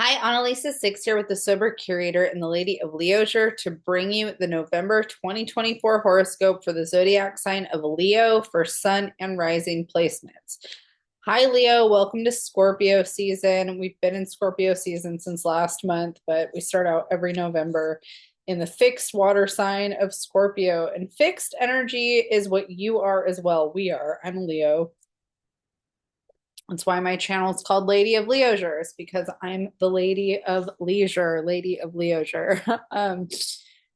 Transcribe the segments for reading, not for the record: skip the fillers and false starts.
Hi, Analisa Six here with the Sober Curator and the Lady of Leisure to bring you the November 2024 horoscope for the zodiac sign of Leo for sun and rising placements. Hi, Leo. Welcome to Scorpio season. We've been in Scorpio season since last month, but we start out every November in the fixed water sign of Scorpio. And fixed energy is what you are as well. We are. I'm a Leo. That's why my channel is called Lady of Leisure, is because I'm the Lady of Leisure, Lady of Leisure.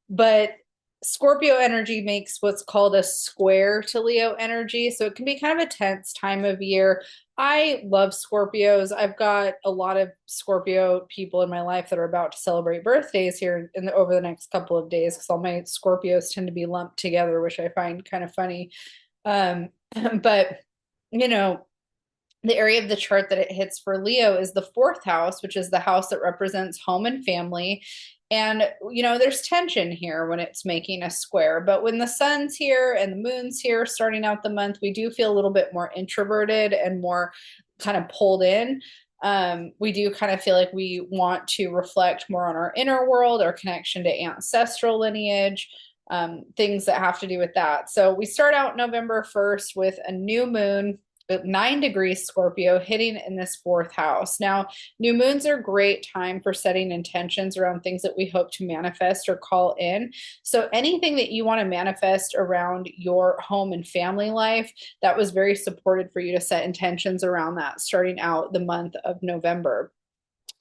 But Scorpio energy makes what's called a square to Leo energy. So it can be kind of a tense time of year. I love Scorpios. I've got a lot of Scorpio people in my life that are about to celebrate birthdays here over the next couple of days because all my Scorpios tend to be lumped together, which I find kind of funny. Um, but, you know, the area of the chart that it hits for Leo is the fourth house, which is the house that represents home and family. And, there's tension here when it's making a square. But when the sun's here and the moon's here starting out the month, we do feel a little bit more introverted and more kind of pulled in. We do kind of feel like we want to reflect more on our inner world, our connection to ancestral lineage, things that have to do with that. So we start out November 1st with a new moon at 9 degrees Scorpio hitting in this fourth house. Now, new moons are a great time for setting intentions around things that we hope to manifest or call in. So anything that you want to manifest around your home and family life, that was very supported for you to set intentions around that starting out the month of November.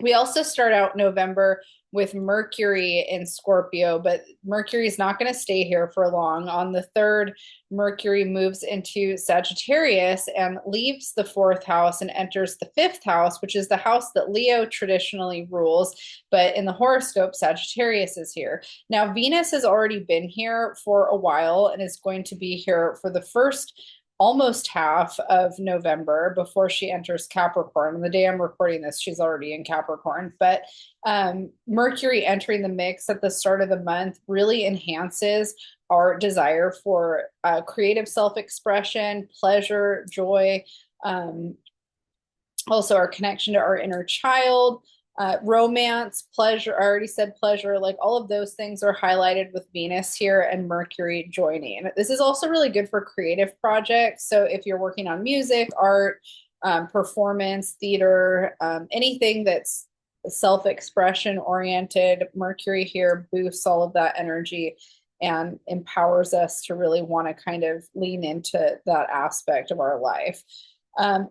We also start out November with Mercury in Scorpio, but Mercury is not going to stay here for long. On the 3rd, Mercury moves into Sagittarius and leaves the fourth house and enters the fifth house, which is the house that Leo traditionally rules. But in the horoscope, Sagittarius is here. Now, Venus has already been here for a while and is going to be here for the first almost half of November before she enters Capricorn. And the day I'm recording this, she's already in Capricorn. But Mercury entering the mix at the start of the month really enhances our desire for creative self-expression, pleasure, joy, also our connection to our inner child, romance, pleasure. I already said pleasure. Like all of those things are highlighted with Venus here and Mercury joining. This is also really good for creative projects. So if you're working on music, art, performance, theater, anything that's self-expression oriented, Mercury here boosts all of that energy and empowers us to really want to kind of lean into that aspect of our life.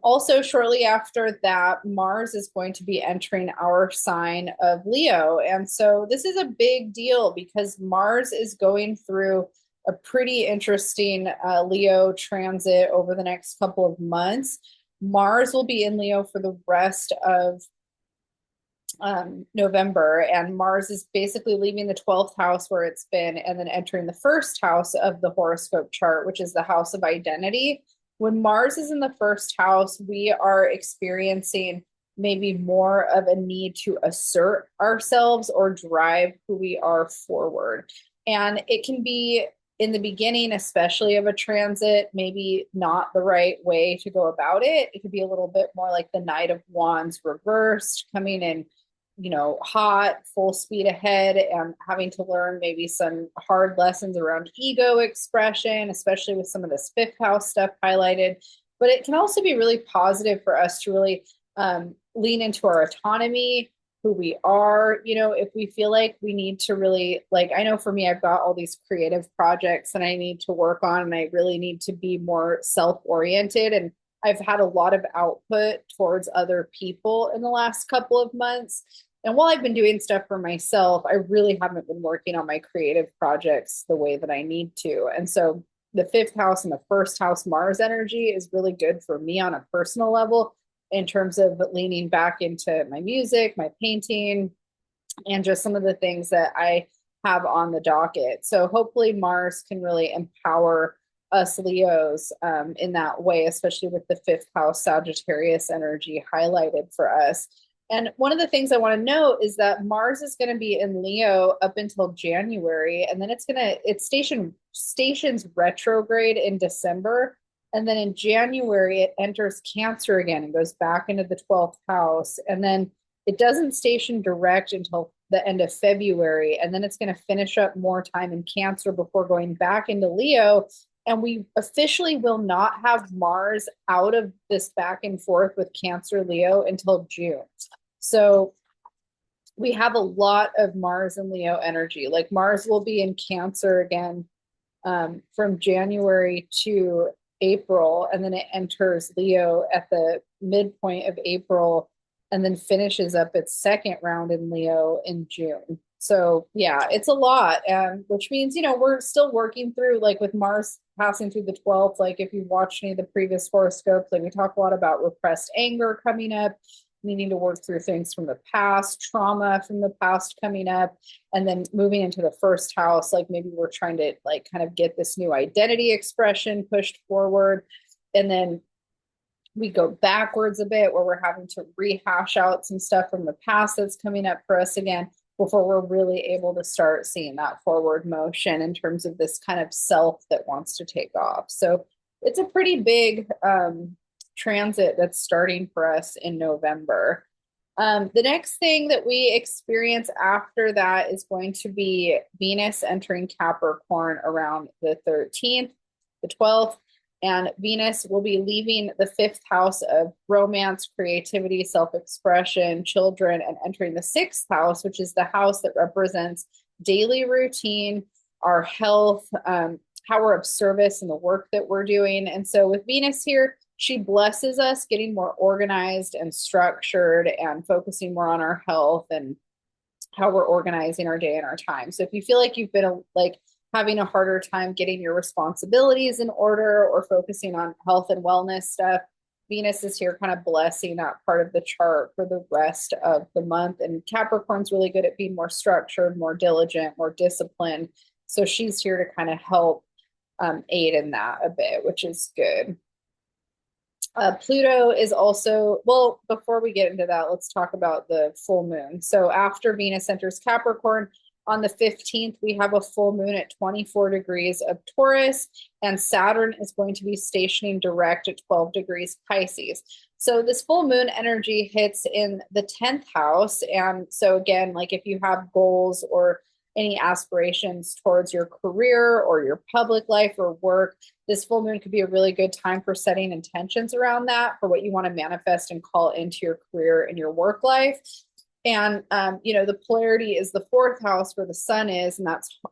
Also, shortly after that, Mars is going to be entering our sign of Leo. And so this is a big deal because Mars is going through a pretty interesting Leo transit over the next couple of months. Mars will be in Leo for the rest of November, and Mars is basically leaving the 12th house where it's been and then entering the first house of the horoscope chart, which is the house of identity. When Mars is in the first house, we are experiencing maybe more of a need to assert ourselves or drive who we are forward. And it can be in the beginning, especially of a transit, maybe not the right way to go about it. It could be a little bit more like the Knight of Wands reversed, coming in hot, full speed ahead, and having to learn maybe some hard lessons around ego expression, especially with some of this fifth house stuff highlighted. But it can also be really positive for us to really lean into our autonomy, who we are, if we feel like we need to really, like, I know for me, I've got all these creative projects that I need to work on, and I really need to be more self-oriented. And I've had a lot of output towards other people in the last couple of months. And while I've been doing stuff for myself, I really haven't been working on my creative projects the way that I need to. And so the fifth house and the first house Mars energy is really good for me on a personal level in terms of leaning back into my music, my painting, and just some of the things that I have on the docket. So hopefully Mars can really empower us Leos in that way, especially with the fifth house Sagittarius energy highlighted for us. And one of the things I want to note is that Mars is going to be in Leo up until January, and then it stations retrograde in December, and then in January it enters Cancer again and goes back into the 12th house, and then It doesn't station direct until the end of February, and then it's going to finish up more time in Cancer before going back into Leo. And we officially will not have Mars out of this back and forth with Cancer Leo until June. So we have a lot of Mars and Leo energy. Like Mars will be in Cancer again from January to April, and then it enters Leo at the midpoint of April, and then finishes up its second round in Leo in June. So yeah, it's a lot, and which means we're still working through, like with Mars passing through the 12th. Like if you've watched any of the previous horoscopes, like we talk a lot about repressed anger coming up, needing to work through things from the past, trauma from the past coming up, and then moving into the first house. Like maybe we're trying to like kind of get this new identity expression pushed forward, and then we go backwards a bit where we're having to rehash out some stuff from the past that's coming up for us again before we're really able to start seeing that forward motion in terms of this kind of self that wants to take off. So it's a pretty big transit that's starting for us in November. The next thing that we experience after that is going to be Venus entering Capricorn around the 13th, the 12th, and Venus will be leaving the 5th house of romance, creativity, self-expression, children, and entering the 6th house, which is the house that represents daily routine, our health, how we're of service in the work that we're doing. And so with Venus here, she blesses us getting more organized and structured and focusing more on our health and how we're organizing our day and our time. So if you feel like you've been like having a harder time getting your responsibilities in order or focusing on health and wellness stuff, Venus is here kind of blessing that part of the chart for the rest of the month. And Capricorn's really good at being more structured, more diligent, more disciplined. So she's here to kind of help aid in that a bit, which is good. Pluto is also, well, before we get into that, let's talk about the full moon. So after Venus enters Capricorn on the 15th, we have a full moon at 24 degrees of Taurus, and Saturn is going to be stationing direct at 12 degrees Pisces. So this full moon energy hits in the 10th house. And so again, like if you have goals or any aspirations towards your career or your public life or work, this full moon could be a really good time for setting intentions around that for what you want to manifest and call into your career and your work life. And the polarity is the 4th house where the sun is, and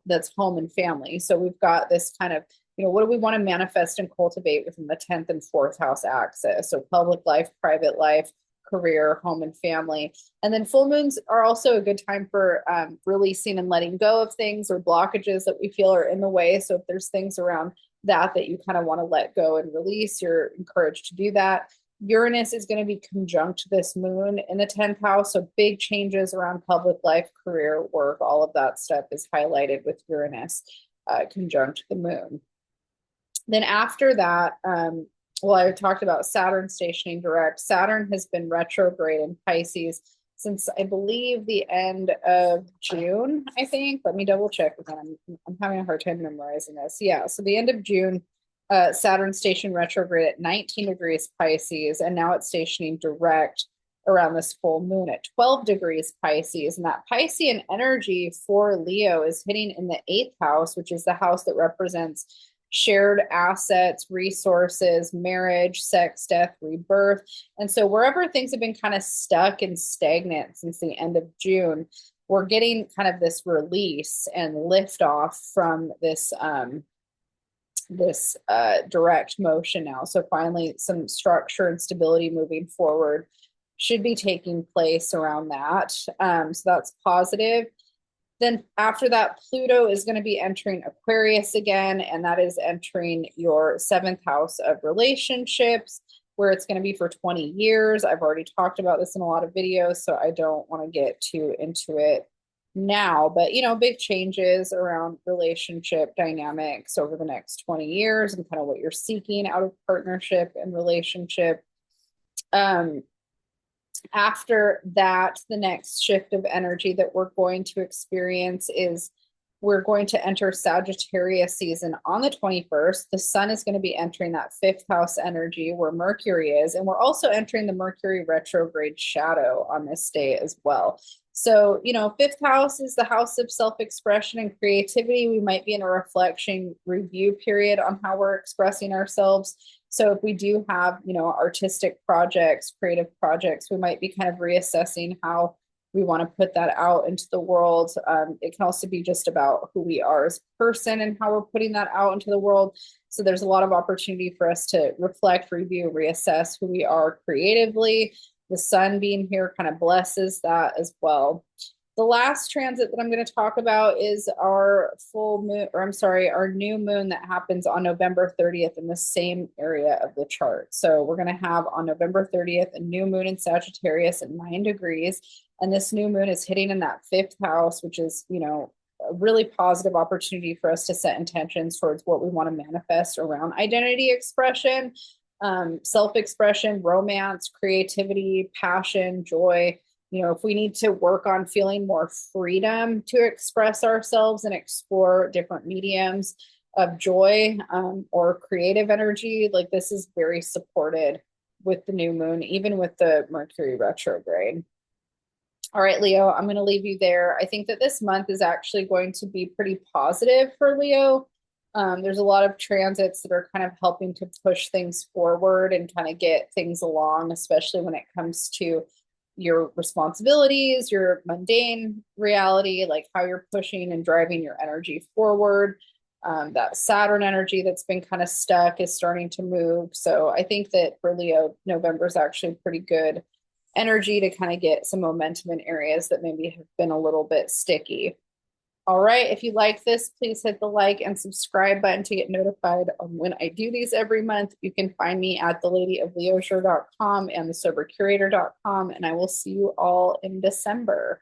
that's home and family. So we've got this kind of, what do we want to manifest and cultivate within the 10th and 4th house axis? So public life, private life, career, home, and family. And then full moons are also a good time for releasing and letting go of things or blockages that we feel are in the way. So if there's things around that you kind of want to let go and release, you're encouraged to do that. Uranus is going to be conjunct this moon in the 10th house. So big changes around public life, career, work, all of that stuff is highlighted with Uranus conjunct the moon. Then after that, I talked about Saturn stationing direct. Saturn has been retrograde in Pisces since I believe the end of June, I think. Let me double check again. I'm having a hard time memorizing this. Yeah, so the end of June, Saturn stationed retrograde at 19 degrees Pisces, and now it's stationing direct around this full moon at 12 degrees Pisces. And that Piscean energy for Leo is hitting in the 8th house, which is the house that represents shared assets, resources, marriage, sex, death, rebirth. And so wherever things have been kind of stuck and stagnant since the end of June, we're getting kind of this release and lift off from this direct motion now. So finally some structure and stability moving forward should be taking place around that. So that's positive. Then after that, Pluto is going to be entering Aquarius again, and that is entering your 7th house of relationships, where it's going to be for 20 years. I've already talked about this in a lot of videos, so I don't want to get too into it now, but big changes around relationship dynamics over the next 20 years and kind of what you're seeking out of partnership and relationship. After that, the next shift of energy that we're going to experience is we're going to enter Sagittarius season on the 21st. The sun is going to be entering that fifth house energy where Mercury is. And we're also entering the Mercury retrograde shadow on this day as well. So, fifth house is the house of self expression and creativity. We might be in a reflection review period on how we're expressing ourselves. So, if we do have, artistic projects, creative projects, we might be kind of reassessing how we want to put that out into the world. It can also be just about who we are as a person and how we're putting that out into the world. So there's a lot of opportunity for us to reflect, review, reassess who we are creatively. The sun being here kind of blesses that as well. The last transit that I'm going to talk about is our full moon, or I'm sorry, our new moon that happens on November 30th in the same area of the chart. So we're going to have on November 30th a new moon in Sagittarius at 9 degrees. And this new moon is hitting in that fifth house, which is, a really positive opportunity for us to set intentions towards what we want to manifest around identity expression, self-expression, romance, creativity, passion, joy. If we need to work on feeling more freedom to express ourselves and explore different mediums of joy, or creative energy, like this is very supported with the new moon, even with the Mercury retrograde. All right, Leo, I'm going to leave you there. I think that this month is actually going to be pretty positive for Leo. There's a lot of transits that are kind of helping to push things forward and kind of get things along, especially when it comes to your responsibilities, your mundane reality, like how you're pushing and driving your energy forward. That Saturn energy that's been kind of stuck is starting to move. So I think that for Leo, November is actually pretty good energy to kind of get some momentum in areas that maybe have been a little bit sticky. All right, if you like this, please hit the like and subscribe button to get notified on when I do these every month. You can find me at theladyofleosure.com and thesobercurator.com, and I will see you all in December.